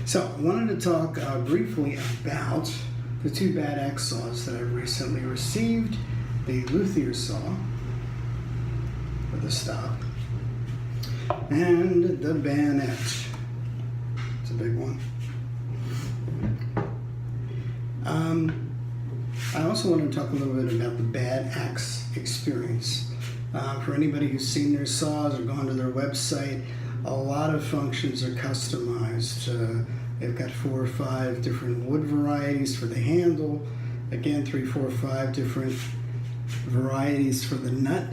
So I wanted to talk briefly about the two bad axe saws that I've recently received. The Luthier saw with a stop and the Bayonet. It's a big one. I also want to talk a little bit about the bad axe experience. For anybody who's seen their saws or gone to their website, a lot of functions are customized. They've got 4 or 5 different wood varieties for the handle. Again, 3, 4, 5 different varieties for the nut.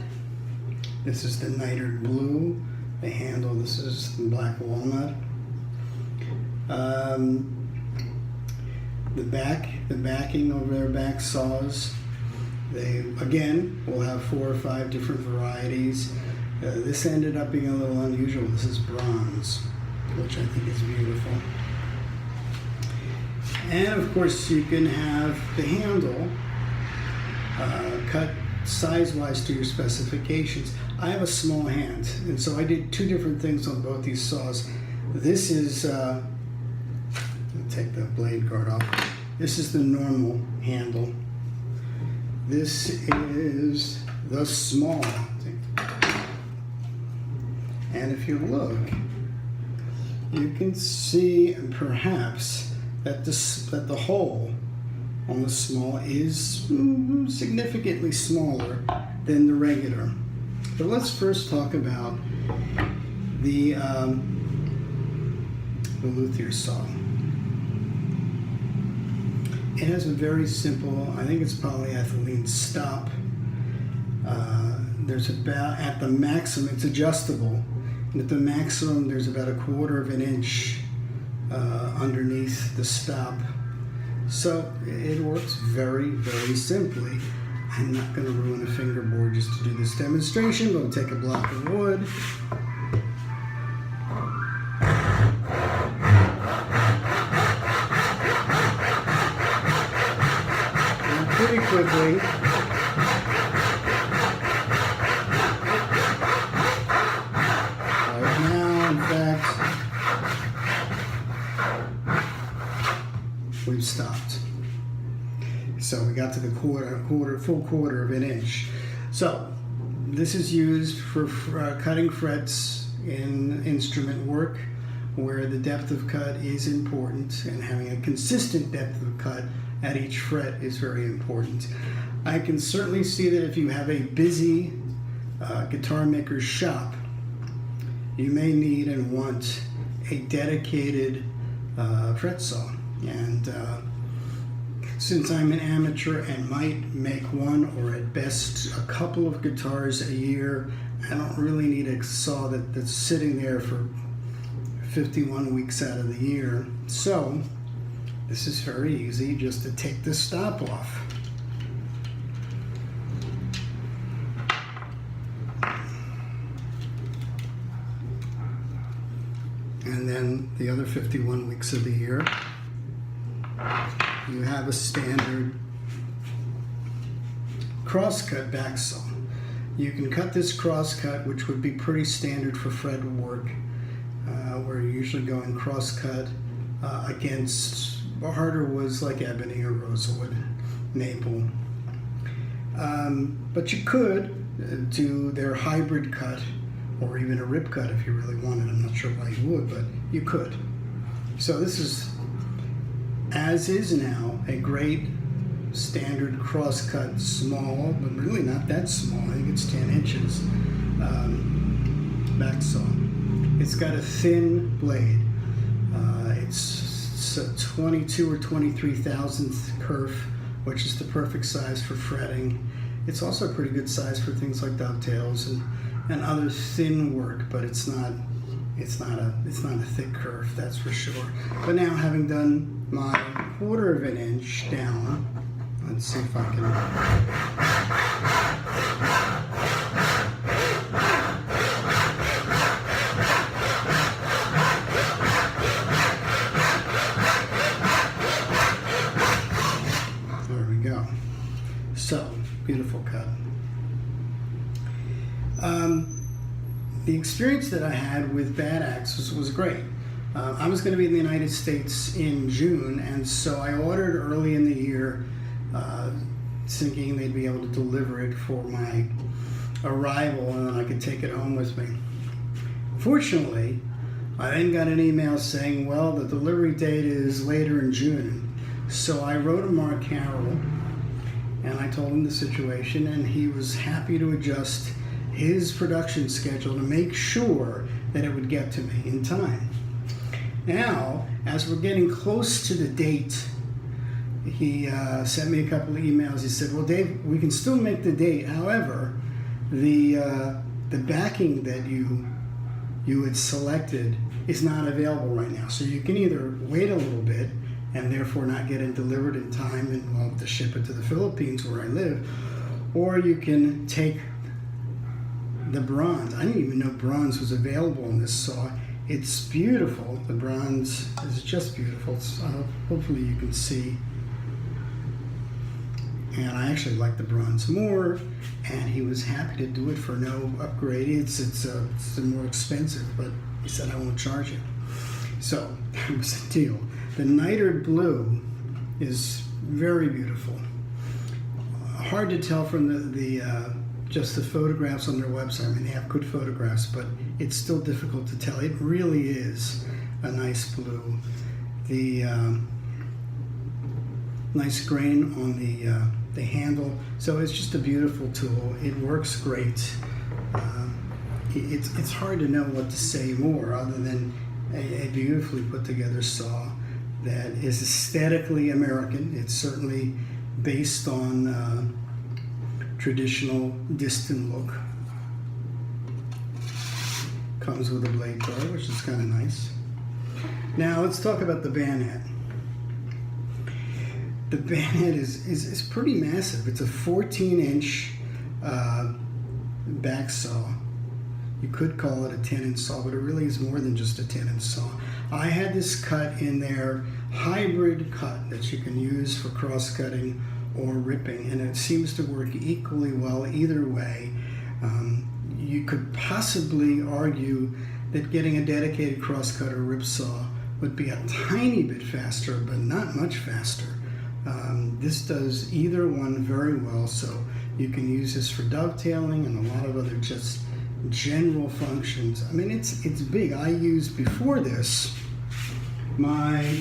This is the nitered blue. The handle, this is the black walnut. The backing over their back saws, they again will have 4 or 5 different varieties. This ended up being a little unusual. This is bronze, which I think is beautiful. And of course you can have the handle cut size-wise to your specifications. I have a small hand, and so I did 2 different things on both these saws. This is, I'll take the blade guard off. This is the normal handle. This is the small. And if you look, you can see perhaps that the hole on the small is significantly smaller than the regular. But let's first talk about the Luthier saw. It has a very simple, I think it's polyethylene stop. There's about, at the maximum, it's adjustable, and at the maximum there's about 1/4 inch underneath the stop. So it works very, very simply. I'm not going to ruin a fingerboard just to do this demonstration, but we'll take a block of wood. And pretty quickly, right now, in fact, we've stopped. So we got to the full quarter of an inch. So this is used for cutting frets in instrument work, where the depth of cut is important, and having a consistent depth of cut at each fret is very important. I can certainly see that if you have a busy guitar maker's shop, you may need and want a dedicated fret saw. And since I'm an amateur and might make one or at best a couple of guitars a year, I don't really need a saw that's sitting there for 51 weeks out of the year. So this is very easy, just to take the stop off. And then the other 51 weeks of the year, you have a standard crosscut back saw. You can cut this crosscut, which would be pretty standard for fret work, where you're usually going crosscut against harder woods like ebony or rosewood, maple. But you could do their hybrid cut, or even a rip cut if you really wanted. I'm not sure why you would, but you could. So this is, as is now, a great standard crosscut, small, but really not that small. I think it's 10 inches back saw. It's got a thin blade. It's a 22 or 23 thousandth kerf, which is the perfect size for fretting. It's also a pretty good size for things like dovetails and other thin work, but it's not a thick kerf, that's for sure. But now, having done my 1/4 inch down, let's see if I can. There we go. So, beautiful cut. The experience that I had with bad axes was great. I was going to be in the United States in June, and so I ordered early in the year, thinking they'd be able to deliver it for my arrival, and then I could take it home with me. Fortunately, I then got an email saying, well, the delivery date is later in June. So I wrote to Mark Carroll, and I told him the situation, and he was happy to adjust his production schedule to make sure that it would get to me in time. Now, as we're getting close to the date, he sent me a couple of emails. He said, well, Dave, we can still make the date. However, the backing that you had selected is not available right now. So you can either wait a little bit and therefore not get it delivered in time and we'll have to ship it to the Philippines where I live, or you can take the bronze. I didn't even know bronze was available in this saw. It's beautiful. The bronze is just beautiful. So hopefully you can see. And I actually like the bronze more, and he was happy to do it for no upgrade. It's more expensive, but he said I won't charge you. So that was a deal. The nitered blue is very beautiful. Hard to tell from the just the photographs on their website. I mean, they have good photographs, but it's still difficult to tell. It really is a nice blue. The nice grain on the handle. So it's just a beautiful tool. It works great. It's hard to know what to say more other than a beautifully put together saw that is aesthetically American. It's certainly based on traditional distant look. Comes with a blade guard, which is kind of nice. Now let's talk about the bayonet. The bayonet is pretty massive. It's a 14-inch back saw. You could call it a 10-inch saw, but it really is more than just a 10-inch saw. I had this cut in their hybrid cut that you can use for cross-cutting or ripping, and it seems to work equally well either way. You could possibly argue that getting a dedicated cross-cut or rip saw would be a tiny bit faster, but not much faster. This does either one very well, so you can use this for dovetailing and a lot of other just general functions. I mean, it's big. I used before this my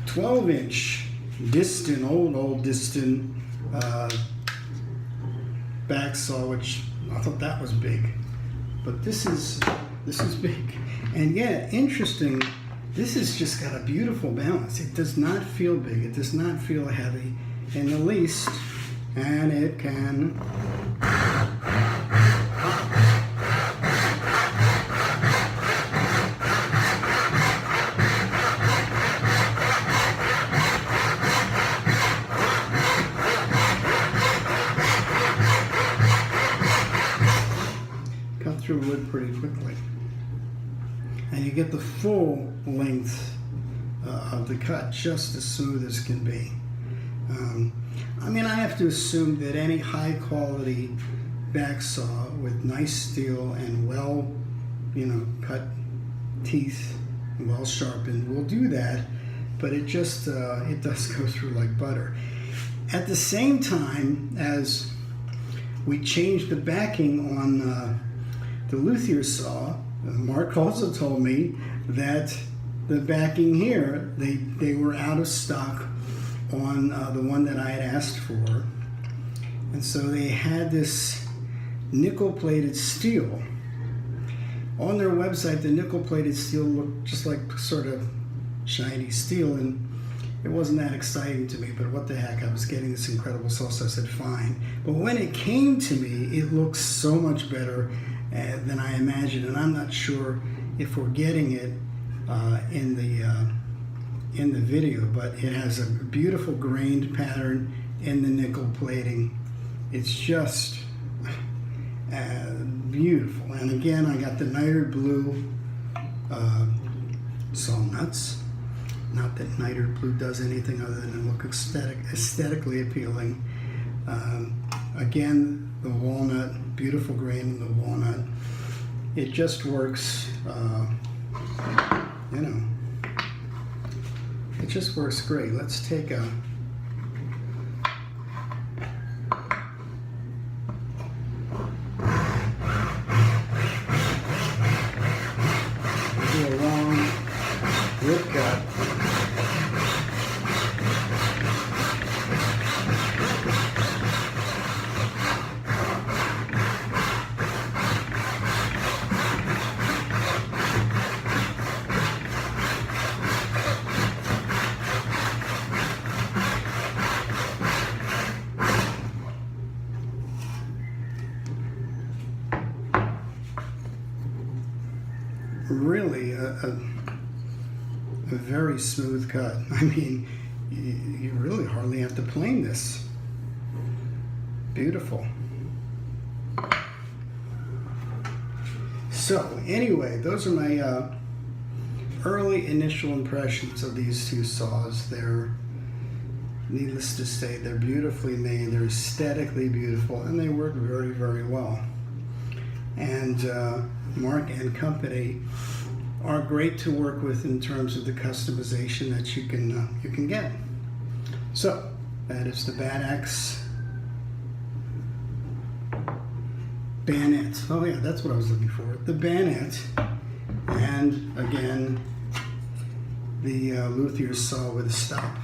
12-inch distant, old distant back saw, which I thought that was big, but this is big. And yeah, interesting. This has just got a beautiful balance. It does not feel big. It does not feel heavy in the least, and it can cut through wood pretty quickly. And you get the full length of the cut just as smooth as can be. I mean, I have to assume that any high quality back saw with nice steel and well, cut teeth, well sharpened will do that, but it just, it does go through like butter. At the same time as we changed the backing on the Luthier saw, Mark also told me that the backing here, they were out of stock on the one that I had asked for. And so they had this nickel-plated steel. On their website, the nickel-plated steel looked just like sort of shiny steel, and it wasn't that exciting to me, but what the heck, I was getting this incredible saw, so I said fine. But when it came to me, it looked so much better than I imagined, and I'm not sure if we're getting it in the video, but it has a beautiful grained pattern in the nickel plating. It's just beautiful. And again, I got the nitered blue saw nuts. Not that nitered blue does anything other than look aesthetically appealing. Again, the walnut, beautiful grain in the walnut. It just works just works great. Let's take a long rip cut. Really a very smooth cut. I mean, you really hardly have to plane this. Beautiful. So anyway, those are my early initial impressions of these two saws. They're, needless to say, they're beautifully made, they're aesthetically beautiful, and they work very, very well. And Mark and Company are great to work with in terms of the customization that you can get. So that is the Bad Axe Bayonet. Oh yeah, that's what I was looking for. The Bayonet, and again the Luthier saw with a stop.